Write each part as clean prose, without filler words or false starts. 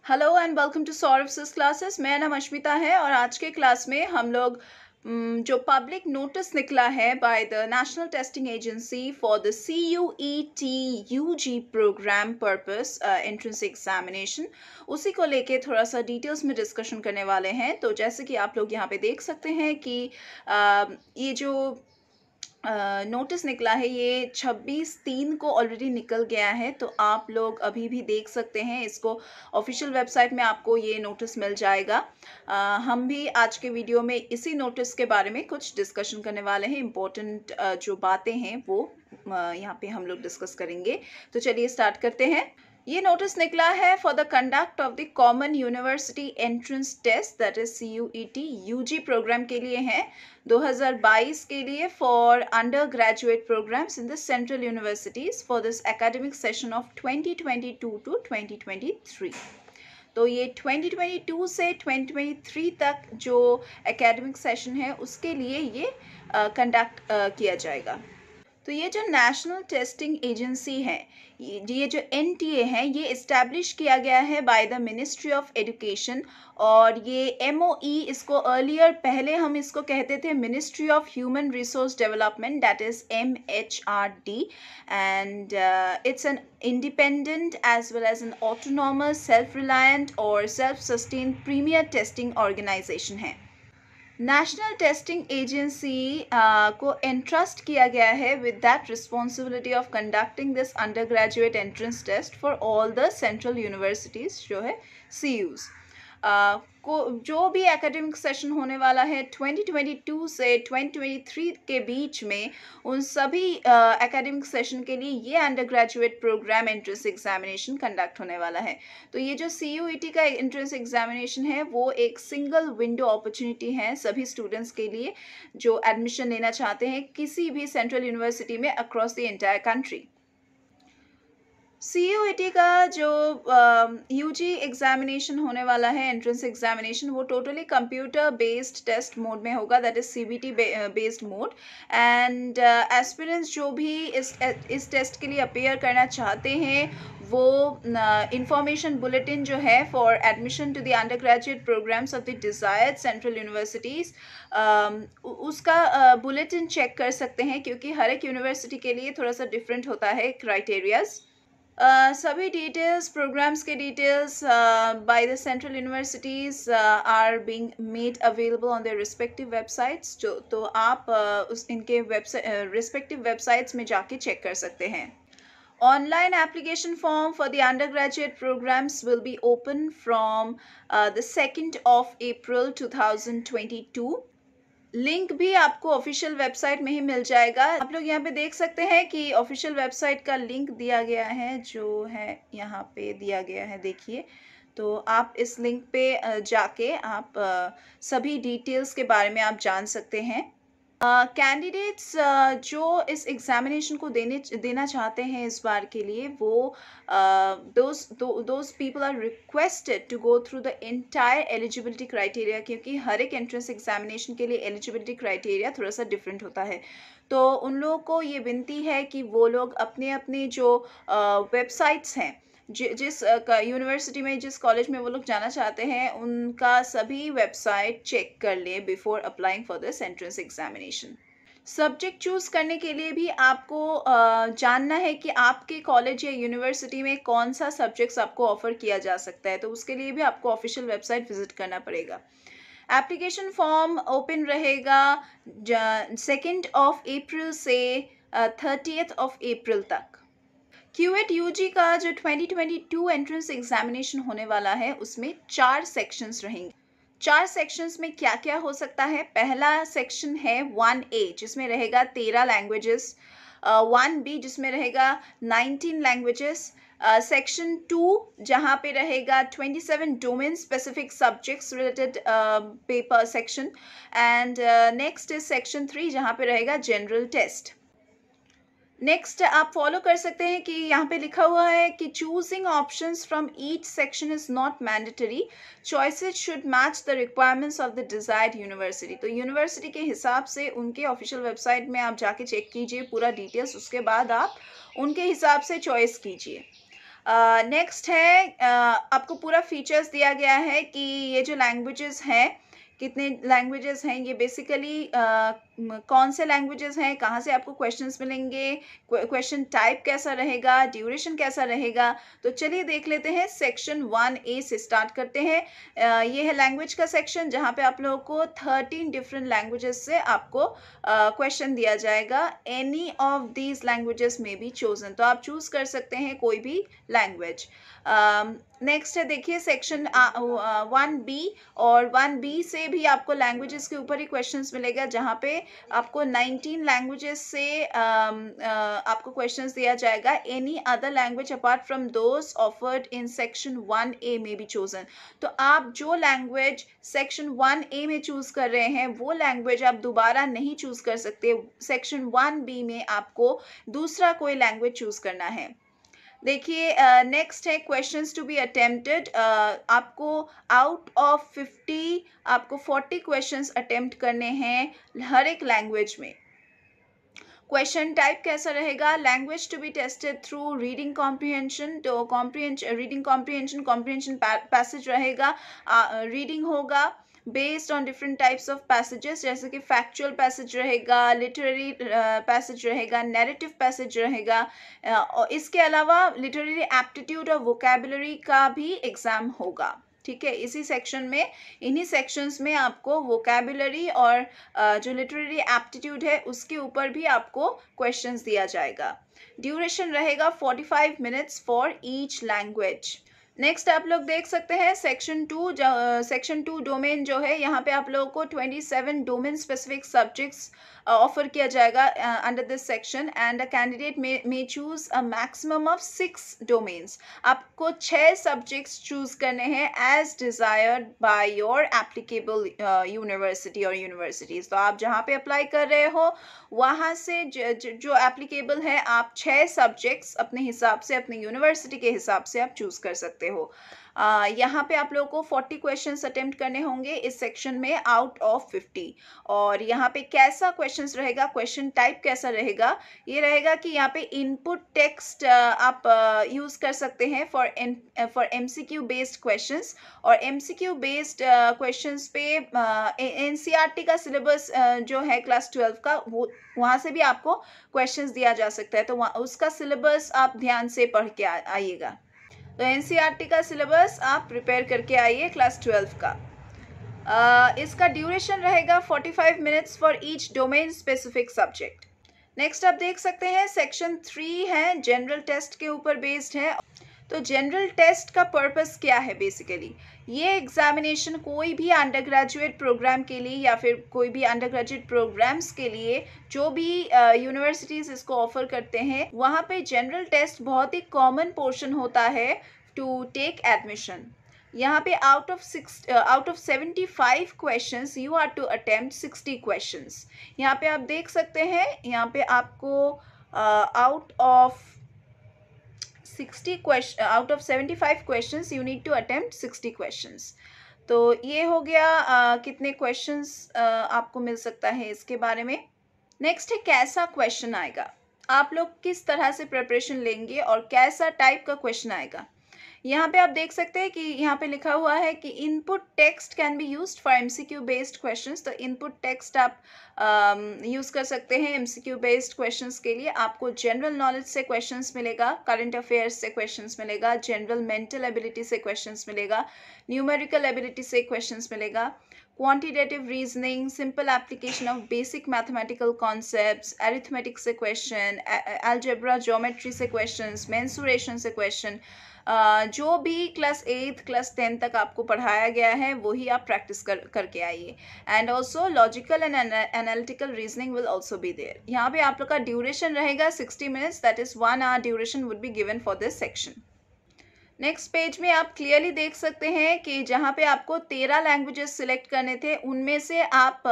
Hello and welcome to Saurabh classes. मेरा नाम अश्मिता है और आज के क्लास में हम लोग जो पब्लिक नोटिस निकला है by the national testing agency for the CUET UG programme purpose entrance examination, उसी को लेके थोड़ा सा डिटेल्स में डिस्कशन करने वाले हैं। तो जैसे कि आप लोग यहाँ पे देख सकते हैं कि ये जो नोटिस निकला है ये 26/3 को ऑलरेडी निकल गया है। तो आप लोग अभी भी देख सकते हैं इसको, ऑफिशियल वेबसाइट में आपको ये नोटिस मिल जाएगा। हम भी आज के वीडियो में इसी नोटिस के बारे में कुछ डिस्कशन करने वाले हैं। इम्पोर्टेंट जो बातें हैं वो यहाँ पे हम लोग डिस्कस करेंगे। तो चलिए स्टार्ट करते हैं। ये नोटिस निकला है for the conduct of the common university entrance test, that is CUET UG programme के लिए है 2022 के लिए for under graduate programmes in the central universities for this academic session of 2022 to 2023। तो ये 2022 से 2023 तक जो एकेडमिक सेशन है उसके लिए ये कंडक्ट किया जाएगा। तो ये जो नेशनल टेस्टिंग एजेंसी है, ये जो NTA है, ये इस्टेब्लिश किया गया है by the ministry of education. और ये MOE, इसको अर्लियर पहले हम इसको कहते थे ministry of human resource development, that is MHRD, and it's an independent as well as an autonomous, self-reliant और self-sustained premier testing organization है। नेशनल टेस्टिंग एजेंसी को एंट्रस्ट किया गया है with that responsibility of conducting this under graduate entrance test for all the central universities जो है CUs को। जो भी एकेडमिक सेशन होने वाला है 2022 से 2023 के बीच में, उन सभी एकेडमिक सेशन के लिए ये under graduate programme entrance examination conduct होने वाला है। तो ये जो CUET का एंट्रेंस एग्जामिनेशन है वो एक सिंगल विंडो अपॉर्चुनिटी है सभी स्टूडेंट्स के लिए जो एडमिशन लेना चाहते हैं किसी भी सेंट्रल यूनिवर्सिटी में across the entire country. CUET का जो UG एग्जामिनेशन होने वाला है, एंट्रेंस एग्जामिनेशन, वो totally computer based test mode में होगा, that is CBT based mode. And aspirants जो भी इस टेस्ट के लिए अपेयर करना चाहते हैं वो इंफॉर्मेशन बुलेटिन जो है for admission to the under graduate programmes of the desired central universities, उसका बुलेटिन चेक कर सकते हैं क्योंकि हर एक यूनिवर्सिटी के लिए थोड़ा सा डिफरेंट होता है क्राइटेरियाज। सभी डिटेल्स, प्रोग्राम्स के details by the central universities are being made available on their respective websites. जो तो आप इनके रिस्पेक्टिव वेबसाइट्स में जाके चेक कर सकते हैं। Online application form for the undergraduate programs will be open from the 2nd of April 2022. Link भी आपको ऑफिशियल वेबसाइट में ही मिल जाएगा। आप लोग यहाँ पे देख सकते हैं कि ऑफिशियल वेबसाइट का लिंक दिया गया है, जो है यहाँ पे दिया गया है, देखिए। तो आप इस लिंक पे जाके आप सभी डिटेल्स के बारे में आप जान सकते हैं। कैंडिडेट्स जो इस एग्जामिनेशन को देना चाहते हैं इस बार के लिए, वो those people are requested to go through the entire eligibility criteria, क्योंकि हर एक एंट्रेंस एग्जामिनेशन के लिए एलिजिबिलिटी क्राइटेरिया थोड़ा सा डिफरेंट होता है। तो उन लोगों को ये विनती है कि वो लोग अपने अपने जो वेबसाइट्स हैं, जिस यूनिवर्सिटी में, जिस कॉलेज में वो लोग जाना चाहते हैं, उनका सभी वेबसाइट चेक कर लें before applying for this entrance examination. Subject choose करने के लिए भी आपको जानना है कि आपके कॉलेज या यूनिवर्सिटी में कौन सा सब्जेक्ट्स आपको ऑफर किया जा सकता है, तो उसके लिए भी आपको ऑफिशियल वेबसाइट विजिट करना पड़ेगा। एप्लीकेशन फॉर्म ओपन रहेगा 2nd of April से 30th of April तक। QET UG का जो 2022 एंट्रेंस एग्जामिनेशन होने वाला है उसमें 4 सेक्शंस रहेंगे। 4 सेक्शंस में क्या क्या हो सकता है? पहला सेक्शन है 1A जिसमें रहेगा 13 लैंग्वेजेस, 1B जिसमें रहेगा 19 लैंग्वेजेस, सेक्शन 2 जहाँ पे रहेगा 27 domain specific subjects related paper section, and next is section 3 जहाँ पे रहेगा जनरल टेस्ट। नेक्स्ट आप फॉलो कर सकते हैं कि यहाँ पे लिखा हुआ है कि choosing options from each section is not mandatory, choices should match the requirements of the desired university. तो यूनिवर्सिटी के हिसाब से उनके ऑफिशियल वेबसाइट में आप जाके चेक कीजिए पूरा डिटेल्स, उसके बाद आप उनके हिसाब से चॉइस कीजिए। नेक्स्ट है आपको पूरा फीचर्स दिया गया है कि ये जो लैंग्वेजेस हैं, कितने लैंग्वेजेस हैं, ये बेसिकली कौन से लैंग्वेजेस हैं, कहाँ से आपको क्वेश्चंस मिलेंगे, क्वेश्चन टाइप कैसा रहेगा, ड्यूरेशन कैसा रहेगा। तो चलिए देख लेते हैं। सेक्शन 1A से स्टार्ट करते हैं। ये है लैंग्वेज का सेक्शन, जहाँ पे आप लोगों को 13 डिफरेंट लैंग्वेजेस से आपको क्वेश्चन दिया जाएगा। एनी ऑफ दीज लैंग्वेजेस में बी चोजन, तो आप चूज कर सकते हैं कोई भी लैंग्वेज। नेक्स्ट है देखिए सेक्शन 1B, और 1B से भी आपको लैंग्वेजेस के ऊपर ही क्वेश्चंस मिलेगा, जहाँ पे आपको 19 लैंग्वेजेस से आपको क्वेश्चंस दिया जाएगा। Any other language apart from those offered in section 1A में बी चोजन। तो आप जो लैंग्वेज सेक्शन 1A में चूज कर रहे हैं वो लैंग्वेज आप दोबारा नहीं चूज कर सकते। सेक्शन 1B में आपको दूसरा कोई लैंग्वेज चूज करना है। देखिए नेक्स्ट है क्वेश्चंस टू बी अटेम्प्टेड। आपको आउट ऑफ 50 आपको 40 क्वेश्चंस अटेम्प्ट करने हैं हर एक लैंग्वेज में। क्वेश्चन टाइप कैसा रहेगा? Language to be tested through reading comprehension. तो रीडिंग कॉम्प्रिहेंशन पैसेज रहेगा, रीडिंग होगा based on different types of passages, जैसे कि फैक्चुअल पैसेज रहेगा, लिटरेरी पैसेज रहेगा, नैरेटिव पैसेज रहेगा। और इसके अलावा लिटरेरी एप्टीट्यूड और वोकैबुलरी का भी एग्जाम होगा। ठीक है, इसी सेक्शन में, इन्हीं सेक्शंस में आपको वोकैबुलरी और जो लिटरेरी एप्टीट्यूड है उसके ऊपर भी आपको क्वेश्चंस दिया जाएगा। ड्यूरेशन रहेगा 45 minutes for each language. Next आप लोग देख सकते हैं सेक्शन 2 डोमेन जो है, यहाँ पे आप लोगों को 27 डोमेन स्पेसिफिक सब्जेक्ट्स ऑफर किया जाएगा under this section, and a candidate may choose a maximum of 6 domains. आपको 6 सब्जेक्ट्स चूज करने हैं as desired by your applicable university और यूनिवर्सिटीज। तो आप जहाँ पे अप्लाई कर रहे हो वहाँ से जो एप्लीकेबल है, आप 6 सब्जेक्ट्स अपने हिसाब से, अपने यूनिवर्सिटी के हिसाब से आप चूज कर सकते हो। यहाँ पे आप लोगों को 40 क्वेश्चंस अटेम्प्ट करने होंगे इस सेक्शन में आउट ऑफ 50। और यहाँ पे कैसा क्वेश्चंस रहेगा, क्वेश्चन टाइप कैसा रहेगा, ये रहेगा कि यहाँ पे इनपुट टेक्स्ट आप यूज कर सकते हैं फॉर MCQ बेस्ड क्वेश्चंस। और MCQ बेस्ड क्वेश्चंस पे NCERT का सिलेबस जो है क्लास 12 का, वो वहाँ से भी आपको क्वेश्चंस दिया जा सकता है। तो उसका सिलेबस आप ध्यान से पढ़ के आइएगा। तो NCERT का सिलेबस आप प्रिपेयर करके आइए क्लास 12 का। इसका ड्यूरेशन रहेगा 45 minutes for each domain specific subject. Next आप देख सकते हैं सेक्शन 3 है, जनरल टेस्ट के ऊपर बेस्ड है। तो जनरल टेस्ट का पर्पस क्या है? बेसिकली ये एग्जामिनेशन कोई भी अंडर ग्रेजुएट प्रोग्राम के लिए या फिर कोई भी अंडर ग्रेजुएट प्रोग्राम्स के लिए जो भी यूनिवर्सिटीज़ इसको ऑफर करते हैं, वहाँ पे जनरल टेस्ट बहुत ही कॉमन पोर्शन होता है टू टेक एडमिशन। यहाँ पे out of 75 questions you are to attempt 60 questions. यहाँ पे आप देख सकते हैं, यहाँ पे आपको out of 75 questions you need to attempt 60 questions. तो ये हो गया कितने क्वेश्चंस आपको मिल सकता है इसके बारे में। नेक्स्ट है कैसा क्वेश्चन आएगा, आप लोग किस तरह से प्रिपरेशन लेंगे और कैसा टाइप का क्वेश्चन आएगा। यहाँ पे आप देख सकते हैं कि यहाँ पे लिखा हुआ है कि input text can be used for MCQ based questions. तो इनपुट टेक्स्ट आप यूज़ कर सकते हैं MCQ बेस्ड क्वेश्चंस के लिए। आपको जनरल नॉलेज से क्वेश्चंस मिलेगा, करंट अफेयर्स से क्वेश्चंस मिलेगा, जनरल मेंटल एबिलिटी से क्वेश्चंस मिलेगा, न्यूमेरिकल एबिलिटी से क्वेश्चंस मिलेगा, quantitative reasoning, simple application of basic mathematical concepts, arithmetic से क्वेश्चन, अलजेब्रा ज्योमेट्री से क्वेश्चंस, मेंसुरेशन से क्वेश्चन, जो भी क्लास 8 क्लास 10 तक आपको पढ़ाया गया है वही आप प्रैक्टिस करके आइए। And also logical and analytical reasoning will also be there. यहाँ पे आप लोग का ड्यूरेशन रहेगा 60 minutes, that is 1 hour duration would be given for this section. Next page में आप क्लियरली देख सकते हैं कि जहाँ पे आपको 13 लैंग्वेजेस सिलेक्ट करने थे, उनमें से आप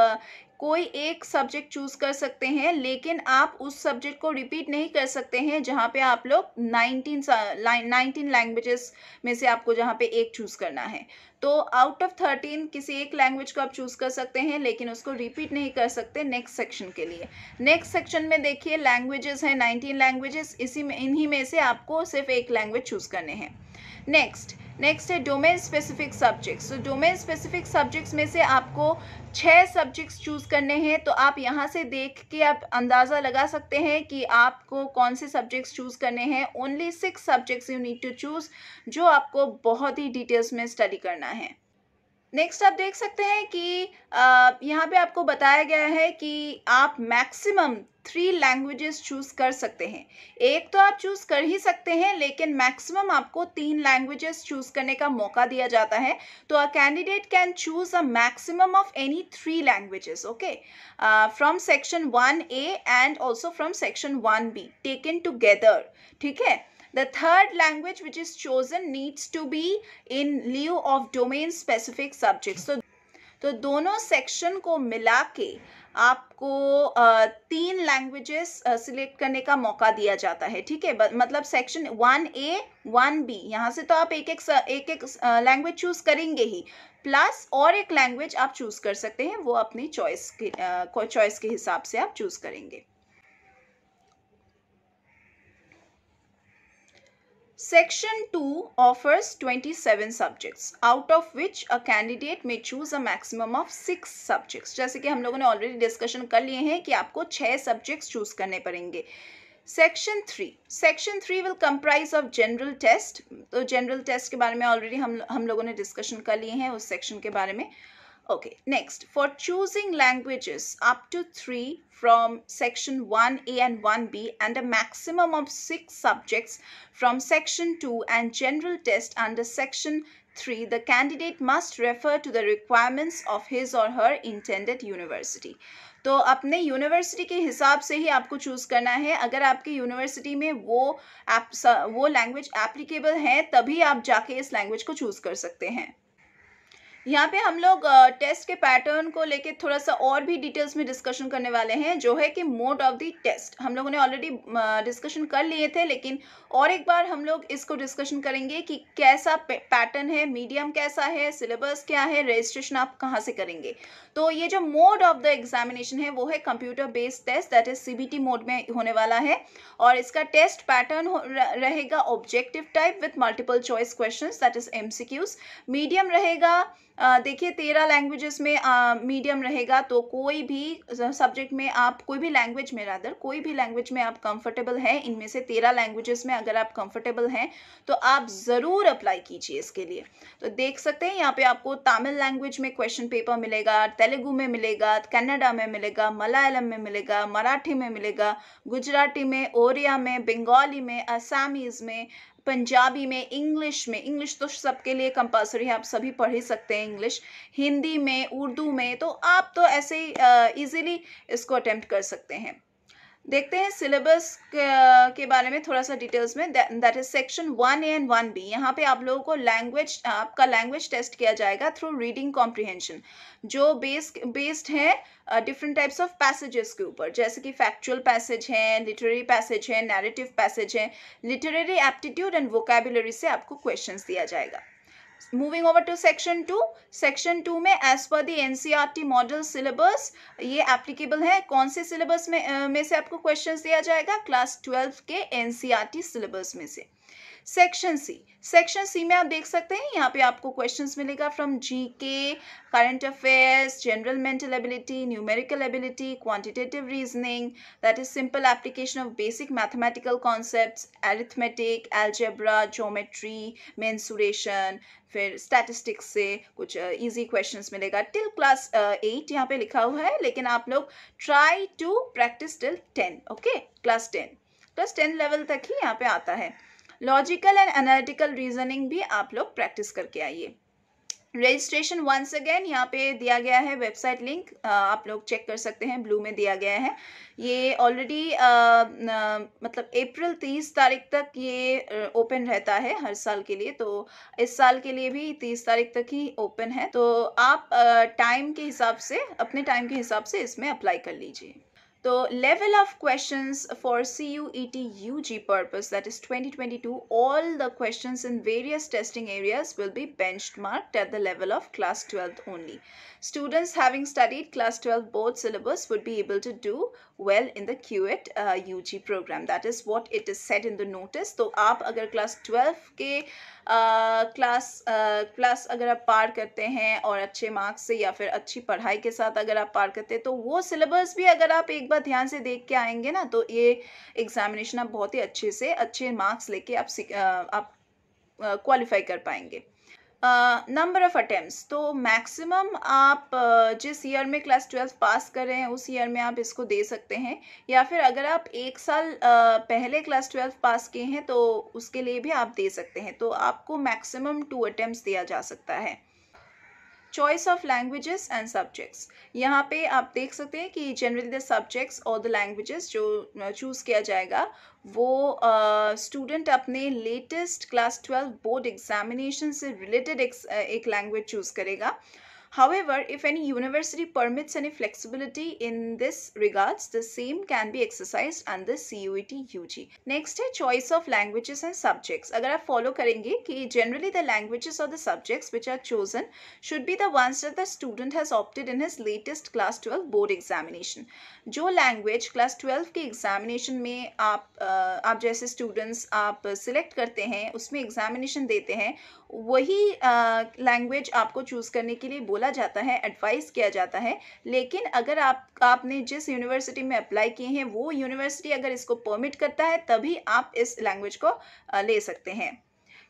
कोई एक सब्जेक्ट चूज कर सकते हैं, लेकिन आप उस सब्जेक्ट को रिपीट नहीं कर सकते हैं जहाँ पे आप लोग 19 लैंग्वेजेस में से आपको जहाँ पे एक चूज करना है। तो आउट ऑफ 13 किसी एक लैंग्वेज को आप चूज कर सकते हैं, लेकिन उसको रिपीट नहीं कर सकते नेक्स्ट सेक्शन के लिए। नेक्स्ट सेक्शन में देखिए लैंग्वेजेस हैं 19 लैंग्वेजेस, इन्हीं में से आपको सिर्फ एक लैंग्वेज चूज करने हैं। नेक्स्ट है डोमेन स्पेसिफिक सब्जेक्ट्स। तो डोमेन स्पेसिफिक सब्जेक्ट्स में से आपको 6 सब्जेक्ट्स चूज करने हैं। तो आप यहाँ से देख के आप अंदाज़ा लगा सकते हैं कि आपको कौन से सब्जेक्ट्स चूज करने हैं। Only 6 subjects you need to choose, जो आपको बहुत ही डिटेल्स में स्टडी करना है। नेक्स्ट आप देख सकते हैं कि यहाँ पे आपको बताया गया है कि आप मैक्सिमम 3 लैंग्वेजेस चूज कर सकते हैं। एक तो आप चूज कर ही सकते हैं, लेकिन मैक्सिमम आपको 3 लैंग्वेजेस चूज करने का मौका दिया जाता है। तो a candidate can choose a maximum of any 3 languages, okay, from section 1A and also from section 1B taken together, ठीक है। The third language which is chosen needs to be in lieu of domain specific subjects. तो दोनों section को मिला के आपको 3 languages select करने का मौका दिया जाता है, ठीक है। मतलब सेक्शन 1A 1B यहाँ से तो आप एक एक लैंग्वेज चूज करेंगे ही, प्लस और एक लैंग्वेज आप चूज कर सकते हैं, वो अपनी चॉइस के हिसाब से आप चूज करेंगे। Section 2 offers 27 subjects, out of which a candidate may choose a maximum of 6 subjects. जैसे कि हम लोगों ने ऑलरेडी डिस्कशन कर लिए हैं कि आपको 6 सब्जेक्ट्स चूज करने पड़ेंगे। Section 3 will comprise of general test. तो general test के बारे में ऑलरेडी हम लोगों ने डिस्कशन कर लिए हैं उस सेक्शन के बारे में। Okay, next, for choosing languages up to 3 from section 1A and 1B and a maximum of 6 subjects from section 2 and general test under section 3, the candidate must refer to the requirements of his or her intended university. तो अपने university के हिसाब से ही आपको choose करना है। अगर आपकी यूनिवर्सिटी में वो लैंग्वेज एप्लीकेबल है, तभी आप जाके इस लैंग्वेज को चूज कर सकते हैं। यहाँ पे हम लोग टेस्ट के पैटर्न को लेके थोड़ा सा और भी डिटेल्स में डिस्कशन करने वाले हैं, जो है कि मोड ऑफ द टेस्ट। हम लोगों ने ऑलरेडी डिस्कशन कर लिए थे, लेकिन और एक बार हम लोग इसको डिस्कशन करेंगे कि कैसा पैटर्न है, मीडियम कैसा है, सिलेबस क्या है, रजिस्ट्रेशन आप कहाँ से करेंगे। तो ये जो मोड ऑफ द एग्जामिनेशन है वो है computer based test, that is CBT mode में होने वाला है। और इसका टेस्ट पैटर्न रहेगा objective type with multiple choice questions, that is MCQs। Medium रहेगा, देखिए 13 लैंग्वेजेस में मीडियम रहेगा। तो कोई भी सब्जेक्ट में आप कोई भी लैंग्वेज में आप कंफर्टेबल हैं, इनमें से 13 लैंग्वेजेस में अगर आप कंफर्टेबल हैं तो आप ज़रूर अप्लाई कीजिए इसके लिए। तो देख सकते हैं यहाँ पे आपको तमिल लैंग्वेज में क्वेश्चन पेपर मिलेगा, तेलुगु में मिलेगा, कन्नड़ा में मिलेगा, मलयालम में मिलेगा, मराठी में मिलेगा, गुजराती में, ओरिया में, बंगाली में, असमीज़ में, पंजाबी में, इंग्लिश तो सबके लिए कंपलसरी है, आप सभी पढ़ ही सकते हैं इंग्लिश, हिंदी में, उर्दू में। तो आप तो ऐसे ही इजीली इसको अटेम्प्ट कर सकते हैं। देखते हैं सिलेबस के बारे में थोड़ा सा डिटेल्स में। That is section 1A and 1B। यहाँ पे आप लोगों को आपका लैंग्वेज टेस्ट किया जाएगा थ्रू रीडिंग कॉम्प्रिहेंशन, जो बेस्ड है डिफरेंट टाइप्स ऑफ पैसेजेस के ऊपर, जैसे कि फैक्चुअल पैसेज है, लिटरेरी पैसेज है, नैरेटिव पैसेज है। लिटरेरी एप्टीट्यूड एंड वोकैबुलरी से आपको क्वेश्चंस दिया जाएगा। Moving over to section 2। Section 2 में as per the NCERT model syllabus ये एप्लीकेबल है। कौन से सिलेबस में से आपको क्वेश्चंस दिया जाएगा? क्लास 12 के NCERT सिलेबस में से। सेक्शन सी में आप देख सकते हैं यहाँ पे आपको क्वेश्चंस मिलेगा from GK, current affairs, general mental ability, numerical ability, quantitative reasoning, that is simple application of basic mathematical concepts, arithmetic, algebra, geometry, mensuration, फिर स्टैटिस्टिक्स से कुछ इजी क्वेश्चंस मिलेगा टिल क्लास 8 यहाँ पे लिखा हुआ है, लेकिन आप लोग try to practice till 10, okay, class 10 level तक ही यहाँ पे आता है। लॉजिकल एंड एनालिटिकल रीजनिंग भी आप लोग प्रैक्टिस करके आइए। रजिस्ट्रेशन वंस अगेन यहाँ पे दिया गया है वेबसाइट लिंक, आप लोग चेक कर सकते हैं, ब्लू में दिया गया है। ये ऑलरेडी मतलब अप्रैल 30 तारीख तक ये ओपन रहता है हर साल के लिए, तो इस साल के लिए भी 30 तारीख तक ही ओपन है। तो आप टाइम के हिसाब से, अपने टाइम के हिसाब से इसमें अप्लाई कर लीजिए। तो level of questions for CUET UG purpose, that is 2022, all the questions in various testing areas will be benchmarked at the level of class 12th only. Students having studied class 12 board syllabus would be able to do well in the QET UG program. That is what it is said in the notice. तो आप अगर class 12 के class अगर आप पार करते हैं और अच्छे मार्क्स से या फिर अच्छी पढ़ाई के साथ अगर आप पार करते हैं, तो वो सिलेबस भी अगर आप एक बार ध्यान से देख के आएंगे ना, तो ये एग्जामिनेशन आप बहुत ही अच्छे से अच्छे मार्क्स लेके आप क्वालिफाई कर पाएंगे। नंबर ऑफ अटेम्प्ट्स, तो मैक्सिमम आप जिस ईयर में क्लास 12 पास कर रहे हैं उस ईयर में आप इसको दे सकते हैं, या फिर अगर आप एक साल पहले क्लास 12 पास किए हैं तो उसके लिए भी आप दे सकते हैं। तो आपको मैक्सिमम 2 अटेम्प्ट्स दिया जा सकता है। Choice of languages and subjects, यहाँ पे आप देख सकते हैं कि जनरली द सब्जेक्ट्स और द लैंग्वेजेस जो चूज़ किया जाएगा वो स्टूडेंट अपने लेटेस्ट क्लास 12 बोर्ड एग्जामिनेशन से रिलेटेड एक लैंग्वेज चूज़ करेगा। However, if any university permits any flexibility in this regards, the same can be exercised under CUET UG. Next है choice of languages and subjects. अगर आप follow करेंगे कि generally the languages or the subjects which are chosen should be the ones that the student has opted in his latest class 12 board examination. जो language class 12 के examination में आप जैसे students आप select करते हैं, उसमें examination देते हैं, वही लैंग्वेज आपको चूज़ करने के लिए बोला जाता है, एडवाइस किया जाता है। लेकिन अगर आपने जिस यूनिवर्सिटी में अप्लाई किए हैं वो यूनिवर्सिटी अगर इसको परमिट करता है तभी आप इस लैंग्वेज को ले सकते हैं।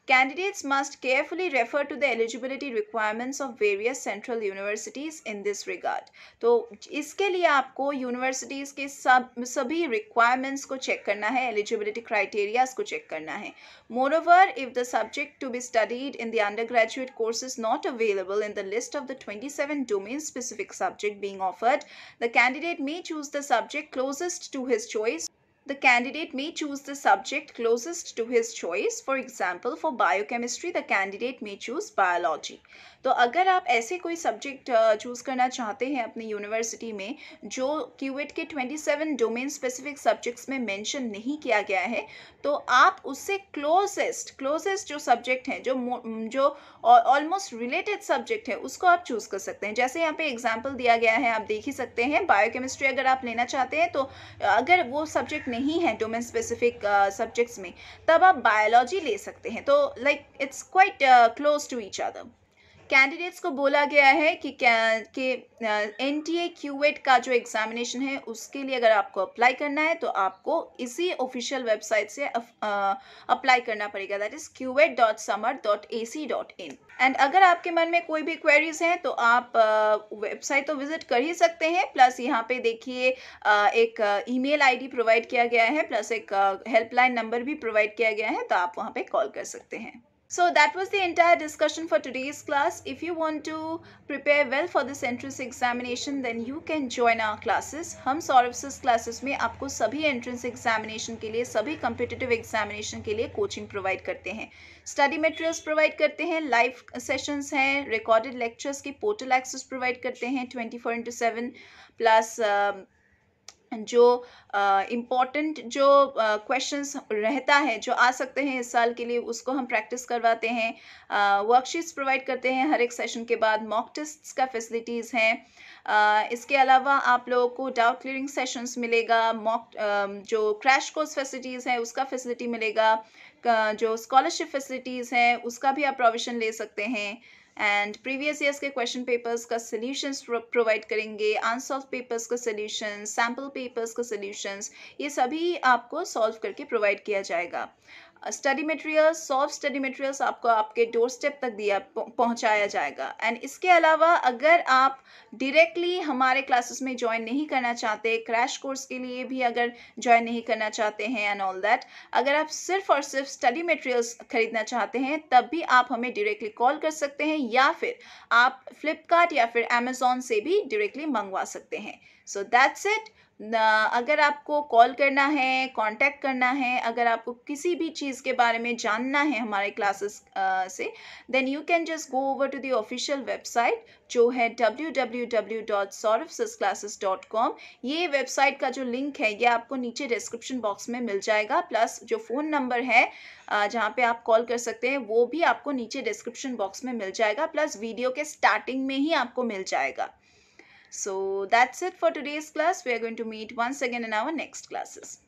Candidates must carefully refer to the eligibility requirements of various central universities in this regard. तो इसके लिए आपको यूनिवर्सिटीज़ के सभी requirements को चेक करना है, eligibility criteria को चेक करना है। Moreover, if the subject to be studied in the undergraduate course is not available in the list of the 27 domain-specific subject being offered, the candidate may choose the subject closest to his choice. The candidate may choose the subject closest to his choice. For example, for biochemistry, the candidate may choose biology. तो अगर आप ऐसे कोई subject choose करना चाहते हैं अपनी university में जो क्यूएट के 27 डोमेन स्पेसिफिक सब्जेक्ट्स में मेंशन नहीं किया गया है, तो आप उससे क्लोजेस्ट जो सब्जेक्ट हैं, जो ऑलमोस्ट रिलेटेड सब्जेक्ट है, उसको आप चूज़ कर सकते हैं। जैसे यहाँ पे एग्जांपल दिया गया है, आप देख ही सकते हैं, बायोकेमिस्ट्री अगर आप लेना चाहते हैं तो अगर वो सब्जेक्ट नहीं है डोमेन स्पेसिफिक सब्जेक्ट्स में, तब आप बायोलॉजी ले सकते हैं। तो like it's quite close to each other. Candidates को बोला गया है कि NTA QET का जो एग्जामिनेशन है उसके लिए अगर आपको अप्लाई करना है तो आपको इसी ऑफिशियल वेबसाइट से अप्लाई करना पड़ेगा, दैट इज QET.samar.ac.in। एंड अगर आपके मन में कोई भी क्वेरीज हैं तो आप वेबसाइट तो विजिट कर ही सकते हैं, प्लस यहाँ पे देखिए एक ईमेल आईडी प्रोवाइड किया गया है, प्लस एक हेल्पलाइन नंबर भी प्रोवाइड किया गया है, तो आप वहाँ पे कॉल कर सकते हैं। So that was the entire discussion for today's class. If you want to prepare well for this entrance examination, then you can join our classes. हम सौरभ क्लासेस में आपको सभी एंट्रेंस एग्जामिनेशन के लिए, सभी कम्पिटिटिव एग्जामिनेशन के लिए कोचिंग प्रोवाइड करते हैं, स्टडी मटेरियल्स प्रोवाइड करते हैं, लाइव सेशंस हैं, रिकॉर्डेड लेक्चर्स की पोर्टल एक्सेस प्रोवाइड करते हैं 24/7, प्लस जो इम्पॉर्टेंट जो क्वेश्चंस रहता है जो आ सकते हैं इस साल के लिए, उसको हम प्रैक्टिस करवाते हैं, वर्कशीट्स प्रोवाइड करते हैं हर एक सेशन के बाद, मॉक टेस्ट्स का फैसिलिटीज़ हैं। इसके अलावा आप लोगों को डाउट क्लियरिंग सेशंस मिलेगा, मॉक जो क्रैश कोर्स फैसिलिटीज़ हैं उसका फैसिलिटी मिलेगा, जो स्कॉलरशिप फैसिलिटीज़ हैं उसका भी आप प्रोविजन ले सकते हैं, एंड प्रीवियस ईयर्स के क्वेश्चन पेपर्स का सॉल्यूशंस प्रोवाइड करेंगे, अनसॉल्व पेपर्स का सॉल्यूशन, सैम्पल पेपर्स का सॉल्यूशंस, ये सभी आपको सॉल्व करके प्रोवाइड किया जाएगा। Study materials, soft study materials आपको आपके डोर स्टेप तक पहुंचाया जाएगा। एंड इसके अलावा अगर आप डायरेक्टली हमारे क्लासेस में ज्वाइन नहीं करना चाहते, क्रैश कोर्स के लिए भी अगर ज्वाइन नहीं करना चाहते हैं एंड ऑल दैट, अगर आप सिर्फ और सिर्फ स्टडी मटेरियल्स खरीदना चाहते हैं तब भी आप हमें डायरेक्टली कॉल कर सकते हैं, या फिर आप फ्लिपकार्ट या फिर अमेजोन से भी डायरेक्टली मंगवा सकते हैं। So that's it. अगर आपको कॉल करना है, कांटेक्ट करना है, अगर आपको किसी भी चीज़ के बारे में जानना है हमारे क्लासेस से, then you can just go over to the official website जो है www.sauravsysclasses.com। ये वेबसाइट का जो लिंक है ये आपको नीचे डिस्क्रिप्शन बॉक्स में मिल जाएगा, प्लस जो फ़ोन नंबर है जहाँ पे आप कॉल कर सकते हैं वो भी आपको नीचे डिस्क्रिप्शन बॉक्स में मिल जाएगा, प्लस वीडियो के स्टार्टिंग में ही आपको मिल जाएगा। So that's it for today's class. We are going to meet once again in our next classes.